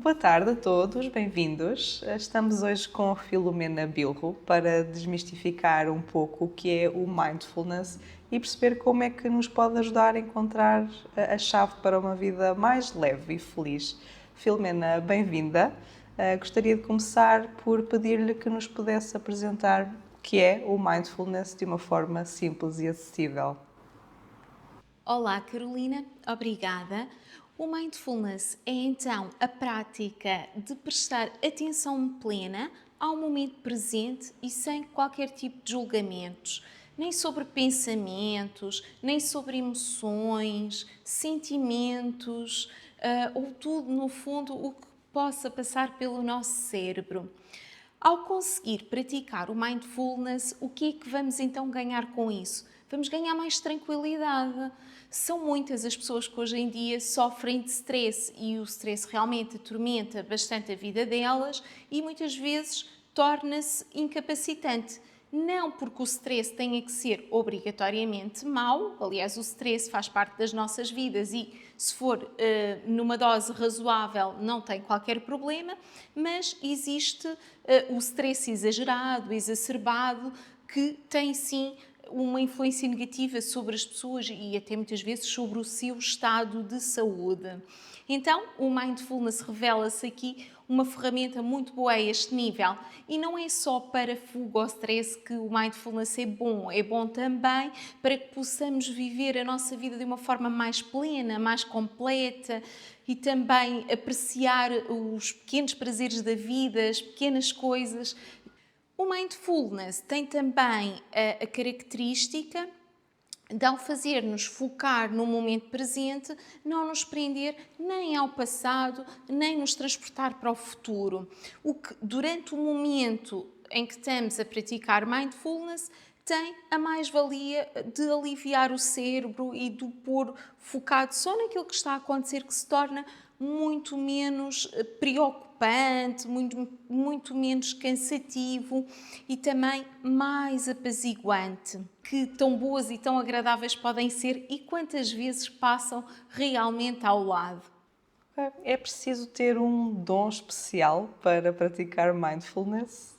Boa tarde a todos, bem-vindos. Estamos hoje com a Filomena Bilro para desmistificar um pouco o que é o Mindfulness e perceber como é que nos pode ajudar a encontrar a chave para uma vida mais leve e feliz. Filomena, bem-vinda. Gostaria de começar por pedir-lhe que nos pudesse apresentar o que é o Mindfulness de uma forma simples e acessível. Olá, Carolina, obrigada. O mindfulness é então a prática de prestar atenção plena ao momento presente e sem qualquer tipo de julgamentos, nem sobre pensamentos, nem sobre emoções, sentimentos, ou tudo no fundo o que possa passar pelo nosso cérebro. Ao conseguir praticar o mindfulness, o que é que vamos então ganhar com isso? Vamos ganhar mais tranquilidade. São muitas as pessoas que hoje em dia sofrem de stress e o stress realmente atormenta bastante a vida delas e muitas vezes torna-se incapacitante. Não porque o stress tenha que ser obrigatoriamente mau, aliás, o stress faz parte das nossas vidas e, se for numa dose razoável, não tem qualquer problema, mas existe o stress exagerado, exacerbado, que tem sim uma influência negativa sobre as pessoas e até muitas vezes sobre o seu estado de saúde. Então, o Mindfulness revela-se aqui uma ferramenta muito boa a este nível. E não é só para fuga ao stress que o Mindfulness é bom também para que possamos viver a nossa vida de uma forma mais plena, mais completa e também apreciar os pequenos prazeres da vida, as pequenas coisas. O Mindfulness tem também a característica de, ao fazer-nos focar no momento presente, não nos prender nem ao passado, nem nos transportar para o futuro. O que, durante o momento em que estamos a praticar mindfulness, tem a mais-valia de aliviar o cérebro e de o pôr focado só naquilo que está a acontecer, que se torna muito menos preocupante, muito menos cansativo e também mais apaziguante. Que tão boas e tão agradáveis podem ser e quantas vezes passam realmente ao lado. É preciso ter um dom especial para praticar mindfulness?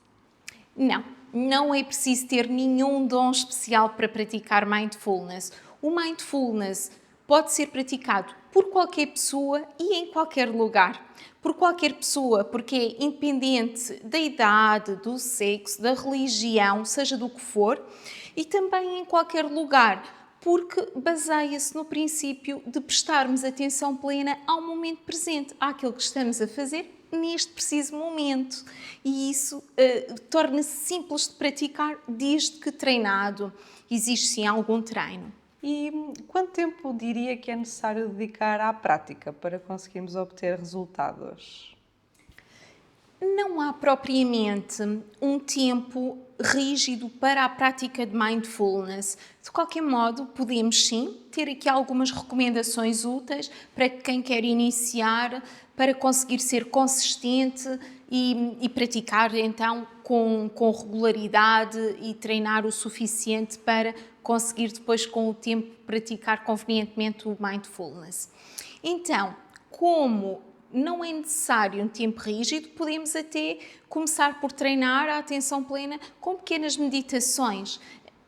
Não, não é preciso ter nenhum dom especial para praticar mindfulness. O mindfulness pode ser praticado por qualquer pessoa e em qualquer lugar. Por qualquer pessoa, porque é independente da idade, do sexo, da religião, seja do que for, e também em qualquer lugar, porque baseia-se no princípio de prestarmos atenção plena ao momento presente, àquilo que estamos a fazer neste preciso momento. E isso torna-se simples de praticar desde que treinado. Existe sim algum treino. E quanto tempo diria que é necessário dedicar à prática para conseguirmos obter resultados? Não há propriamente um tempo rígido para a prática de mindfulness. De qualquer modo, podemos sim ter aqui algumas recomendações úteis para quem quer iniciar, para conseguir ser consistente e praticar então com regularidade e treinar o suficiente para conseguir depois, com o tempo, praticar convenientemente o mindfulness. Então, como não é necessário um tempo rígido, podemos até começar por treinar a atenção plena com pequenas meditações.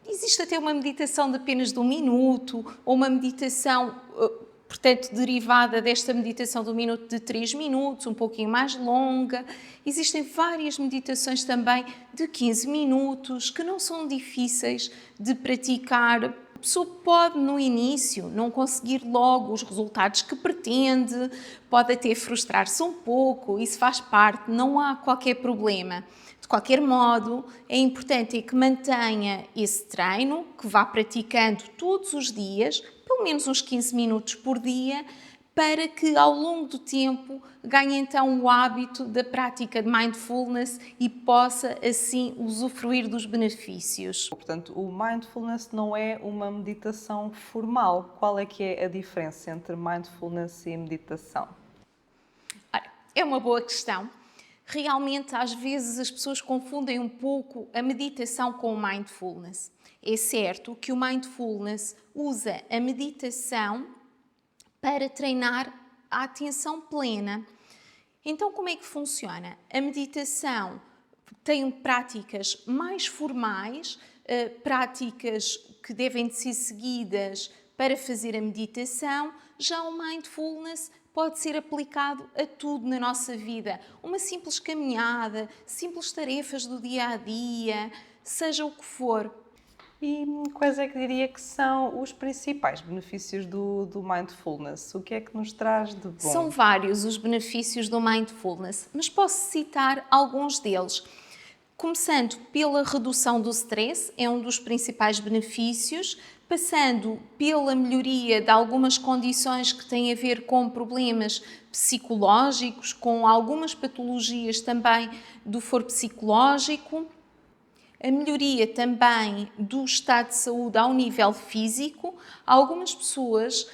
Existe até uma meditação de apenas de 1 minuto, ou uma meditação, portanto, derivada desta meditação de 1 minuto de 3 minutos, um pouquinho mais longa. Existem várias meditações também de 15 minutos, que não são difíceis de praticar. A pessoa pode, no início, não conseguir logo os resultados que pretende, pode até frustrar-se um pouco, isso faz parte, não há qualquer problema. De qualquer modo, é importante que mantenha esse treino, que vá praticando todos os dias, pelo menos uns 15 minutos por dia, para que ao longo do tempo ganhe então o hábito da prática de mindfulness e possa assim usufruir dos benefícios. Portanto, o mindfulness não é uma meditação formal. Qual é que é a diferença entre mindfulness e meditação? Ora, é uma boa questão. Realmente, às vezes, as pessoas confundem um pouco a meditação com o mindfulness. É certo que o mindfulness usa a meditação para treinar a atenção plena. Então, como é que funciona? A meditação tem práticas mais formais, práticas que devem de ser seguidas para fazer a meditação. Já o mindfulness pode ser aplicado a tudo na nossa vida. Uma simples caminhada, simples tarefas do dia a dia, seja o que for. E quais é que diria que são os principais benefícios do mindfulness? O que é que nos traz de São bom? vários os benefícios do mindfulness, mas posso citar alguns deles. Começando pela redução do stress, é um dos principais benefícios, passando pela melhoria de algumas condições que têm a ver com problemas psicológicos, com algumas patologias também do foro psicológico, a melhoria também do estado de saúde ao nível físico. Algumas pessoas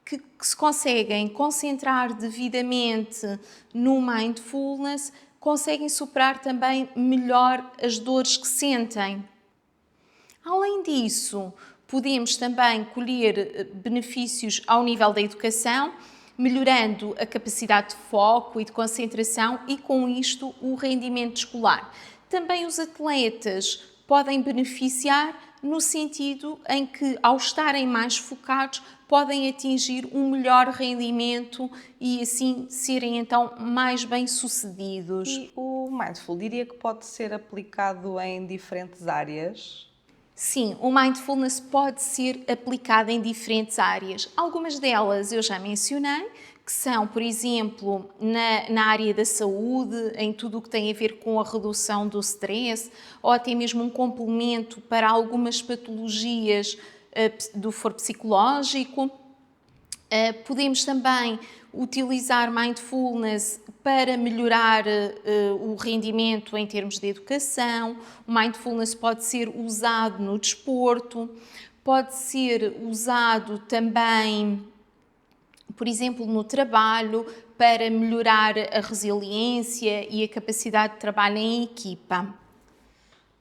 que se conseguem concentrar devidamente no mindfulness conseguem superar também melhor as dores que sentem. Além disso, podemos também colher benefícios ao nível da educação, melhorando a capacidade de foco e de concentração e, com isto, o rendimento escolar. Também os atletas podem beneficiar no sentido em que, ao estarem mais focados, podem atingir um melhor rendimento e assim serem então mais bem-sucedidos. E o mindful diria que pode ser aplicado em diferentes áreas? Sim, o mindfulness pode ser aplicado em diferentes áreas. Algumas delas eu já mencionei, que são, por exemplo, na área da saúde, em tudo o que tem a ver com a redução do stress, ou até mesmo um complemento para algumas patologias do foro psicológico. Podemos também utilizar mindfulness para melhorar o rendimento em termos de educação. O mindfulness pode ser usado no desporto, pode ser usado também, por exemplo, no trabalho, para melhorar a resiliência e a capacidade de trabalho em equipa.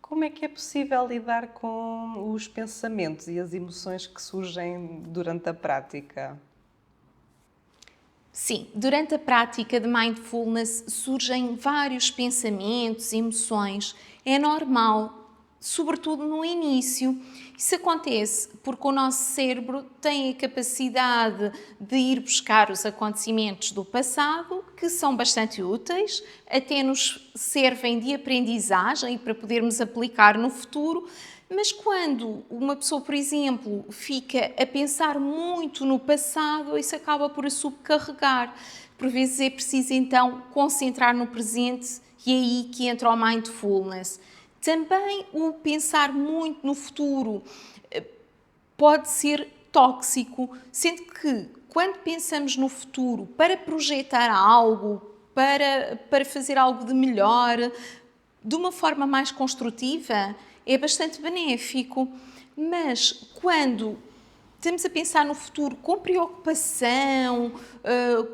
Como é que é possível lidar com os pensamentos e as emoções que surgem durante a prática? Sim, durante a prática de mindfulness surgem vários pensamentos, emoções. É normal, sobretudo no início. Isso acontece porque o nosso cérebro tem a capacidade de ir buscar os acontecimentos do passado, que são bastante úteis, até nos servem de aprendizagem para podermos aplicar no futuro. Mas quando uma pessoa, por exemplo, fica a pensar muito no passado, isso acaba por a subcarregar. Por vezes é preciso então concentrar no presente e é aí que entra o mindfulness. Também o pensar muito no futuro pode ser tóxico, sendo que quando pensamos no futuro para projetar algo, para fazer algo de melhor, de uma forma mais construtiva, é bastante benéfico. Mas quando estamos a pensar no futuro com preocupação,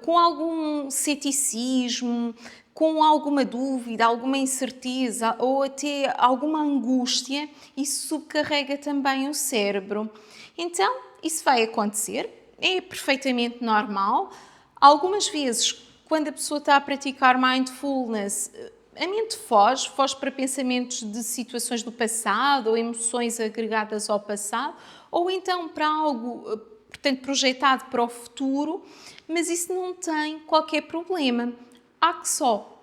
com algum ceticismo, com alguma dúvida, alguma incerteza ou até alguma angústia, isso subcarrega também o cérebro. Então, isso vai acontecer, é perfeitamente normal. Algumas vezes, quando a pessoa está a praticar mindfulness, a mente foge para pensamentos de situações do passado ou emoções agregadas ao passado, ou então para algo, portanto, projetado para o futuro, mas isso não tem qualquer problema. Há que só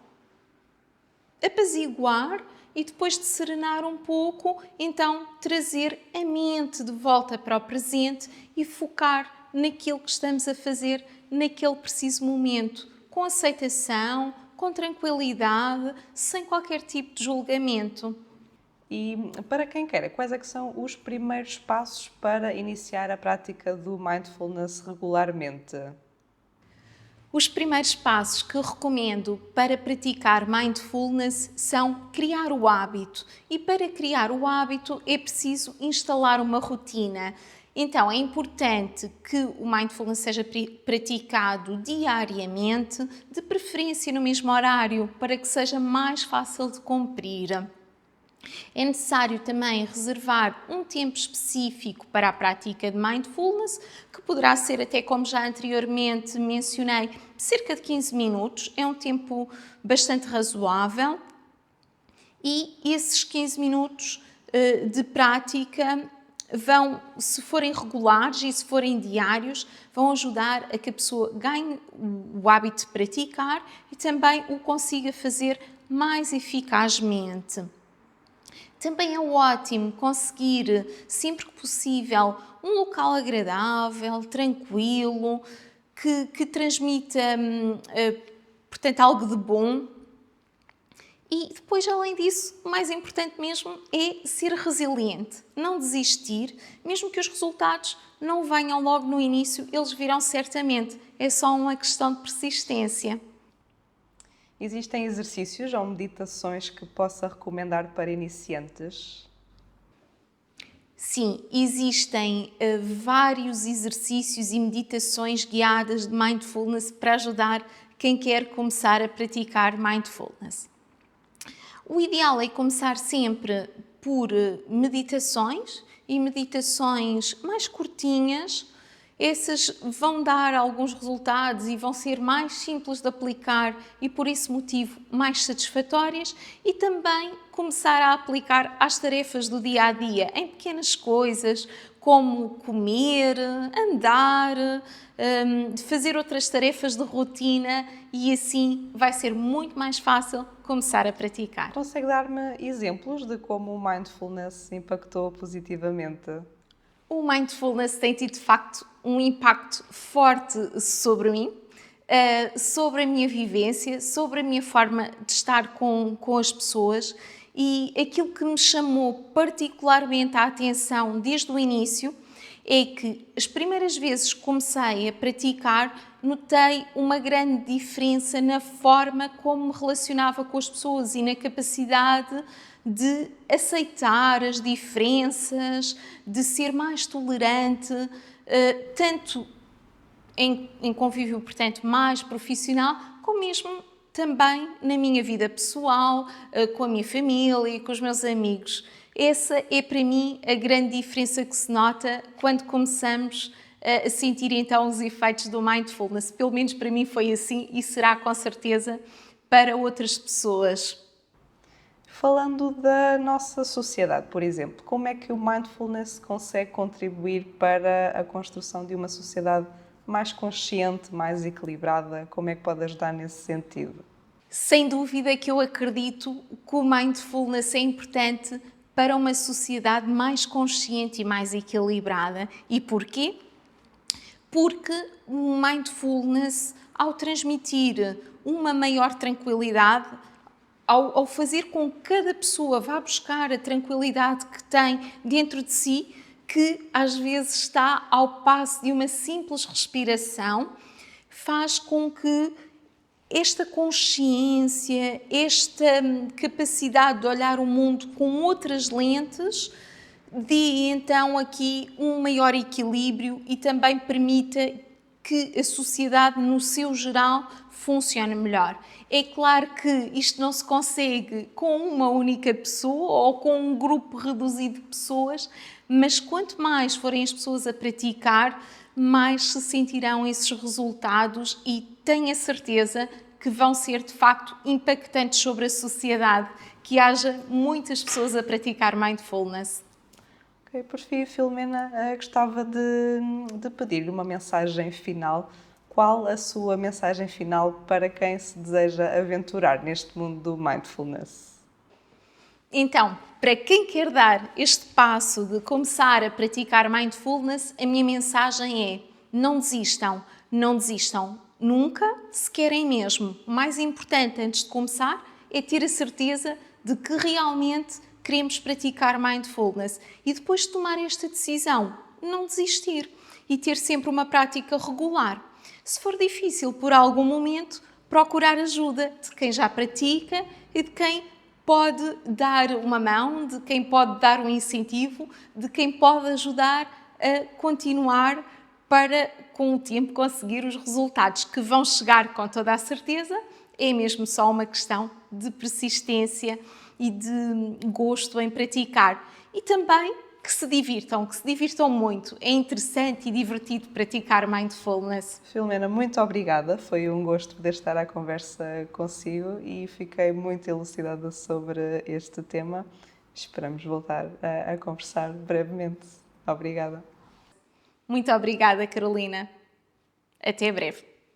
apaziguar e depois de serenar um pouco, então trazer a mente de volta para o presente e focar naquilo que estamos a fazer naquele preciso momento, com aceitação, com tranquilidade, sem qualquer tipo de julgamento. E para quem quer, quais é que são os primeiros passos para iniciar a prática do mindfulness regularmente? Os primeiros passos que recomendo para praticar mindfulness são criar o hábito. E para criar o hábito é preciso instalar uma rotina. Então é importante que o mindfulness seja praticado diariamente, de preferência no mesmo horário, para que seja mais fácil de cumprir. É necessário também reservar um tempo específico para a prática de Mindfulness, que poderá ser, até como já anteriormente mencionei, cerca de 15 minutos. É um tempo bastante razoável e esses 15 minutos de prática vão, se forem regulares e se forem diários, vão ajudar a que a pessoa ganhe o hábito de praticar e também o consiga fazer mais eficazmente. Também é ótimo conseguir, sempre que possível, um local agradável, tranquilo, que transmita, portanto, algo de bom. E depois, além disso, o mais importante mesmo é ser resiliente, não desistir, mesmo que os resultados não venham logo no início, eles virão certamente. É só uma questão de persistência. Existem exercícios ou meditações que possa recomendar para iniciantes? Sim, existem vários exercícios e meditações guiadas de Mindfulness para ajudar quem quer começar a praticar Mindfulness. O ideal é começar sempre por meditações e meditações mais curtinhas. Essas vão dar alguns resultados e vão ser mais simples de aplicar e, por esse motivo, mais satisfatórias, e também começar a aplicar às tarefas do dia a dia, em pequenas coisas, como comer, andar, fazer outras tarefas de rotina, e assim vai ser muito mais fácil começar a praticar. Consegue dar-me exemplos de como o mindfulness impactou positivamente? O Mindfulness tem tido, de facto, um impacto forte sobre mim, sobre a minha vivência, sobre a minha forma de estar com as pessoas, e aquilo que me chamou particularmente a atenção desde o início é que as primeiras vezes que comecei a praticar, notei uma grande diferença na forma como me relacionava com as pessoas e na capacidade de aceitar as diferenças, de ser mais tolerante, tanto em convívio, portanto, mais profissional, como mesmo também na minha vida pessoal, com a minha família, com os meus amigos. Essa é para mim a grande diferença que se nota quando começamos a sentir então os efeitos do Mindfulness. Pelo menos para mim foi assim e será com certeza para outras pessoas. Falando da nossa sociedade, por exemplo, como é que o mindfulness consegue contribuir para a construção de uma sociedade mais consciente, mais equilibrada? Como é que pode ajudar nesse sentido? Sem dúvida que eu acredito que o Mindfulness é importante para uma sociedade mais consciente e mais equilibrada. E porquê? Porque o Mindfulness, ao transmitir uma maior tranquilidade, ao fazer com que cada pessoa vá buscar a tranquilidade que tem dentro de si, que às vezes está ao passo de uma simples respiração, faz com que esta consciência, esta capacidade de olhar o mundo com outras lentes, dê então aqui um maior equilíbrio e também permita que a sociedade, no seu geral, funcione melhor. É claro que isto não se consegue com uma única pessoa ou com um grupo reduzido de pessoas, mas quanto mais forem as pessoas a praticar, mais se sentirão esses resultados, e tenho a certeza que vão ser de facto impactantes sobre a sociedade, que haja muitas pessoas a praticar Mindfulness. Ok, por fim, Filomena, gostava de pedir-lhe uma mensagem final. Qual a sua mensagem final para quem se deseja aventurar neste mundo do mindfulness? Então, para quem quer dar este passo de começar a praticar Mindfulness, a minha mensagem é: não desistam, não desistam nunca, se querem mesmo. O mais importante antes de começar é ter a certeza de que realmente queremos praticar Mindfulness, e depois de tomar esta decisão, não desistir e ter sempre uma prática regular. Se for difícil por algum momento, procurar ajuda de quem já pratica e de quem pode dar uma mão, de quem pode dar um incentivo, de quem pode ajudar a continuar para, com o tempo, conseguir os resultados que vão chegar com toda a certeza. É mesmo só uma questão de persistência e de gosto em praticar. E também que se divirtam muito. É interessante e divertido praticar mindfulness. Filomena, muito obrigada. Foi um gosto poder estar à conversa consigo e fiquei muito elucidada sobre este tema. Esperamos voltar a conversar brevemente. Obrigada. Muito obrigada, Carolina. Até breve.